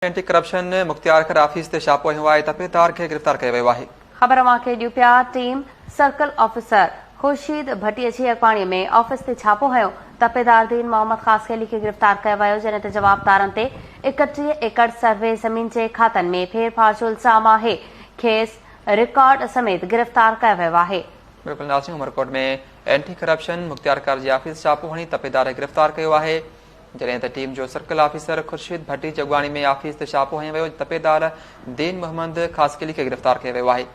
Anti corruption Mukhtiar कर office ते छापो हयो आहे तपेदार खे गिरफ़्तार कयो वियो आहे। ख़बर वांखे ॾियो पिया टीम सर्कल ऑफिसर खुर्शीद भट्टी जी अॻवाणी में ऑफिस ते छापो हयो। तपेदार दीन मोहम्मद खासखेली खे गिरफ़्तार कयो वियो जंहिं ते जवाबदारनि ते 31 एकड़ सर्वे ज़मीन जे खातनि में फेरफार जो इल्ज़ाम आहे। खेसि रिकॉर्ड समेत गिरफ़्तार कयो वियो आहे। बिल्कुल नाज़रीन, उमरकोट में एंटी करप्शन मुख्तियार कर जी ऑफिस छापो हणी तपेदार खे गिरफ़्तार कयो आहे। जॾहिं त टीम जो सर्कल ऑफिसर खुर्शीद भट्टी जी अॻवाणी में ऑफिस ते छापो हयो वियो। तपेदार दीन मोहम्मद खासखेली खे गिरफ़्तार कयो वियो आहे।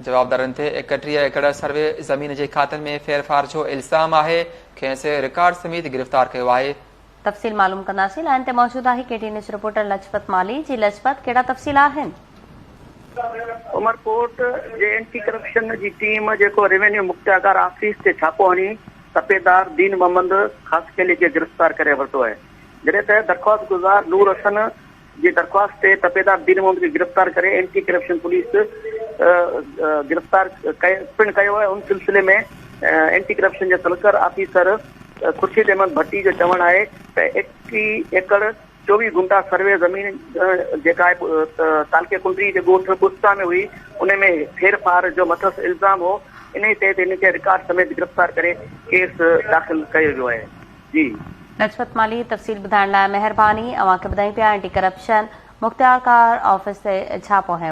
जवाबदारनि ते 31 एकड़ सर्वे ज़मीन जे खातनि में फेरफार जो इल्ज़ाम आहे। खेसि रिकॉर्ड समेत गिरफ़्तार कयो आहे। तफ़सील मालूम कंदासीं। लाइन ते मौजूद आहे केटी न्यूज़ रिपोर्टर लजपत माली। जी लजपत, कहिड़ा तफ़सील आहिनि? उमरकोट जे एंटी करप्शन जी टीम जेको रेवेन्यू मुख्तियार ऑफिस ते छापो हणी तपेदार दीन मोहम्मद खासखेली खे गिरफ़्तार करे वरितो आहे। जॾहिं त दरख़्वास्त गुज़ार नूर हसन जी दरख़्वास्त ते तपेदार दीन मोहम्मद खे गिरफ़्तार करे एंटी करप्शन पुलिस गिरफ़्तार पिणु कयो आहे। उन सिलसिले में एंटी करप्शन जे सर्कल ऑफिसर खुर्शीद अहमद भट्टी जो चवणु आहे त 21 एकड़ 24 गुंटा सर्वे ज़मीन जेका आहे तालके कुंडरी जे ॻोठ बुस्ता में हुई, उन में फेरफार जो मथस इल्ज़ाम हो। इन ते इनखे रिकॉर्ड समेत गिरफ़्तार करे केस दाख़िल कयो वियो आहे। जी लजपत माली, तफ़सील ॿुधाइण लाइ महिरबानी। अवांखे ॿुधाई पिया एंटी करप्शन मुख्तियार ऑफिस ते छापो हयो।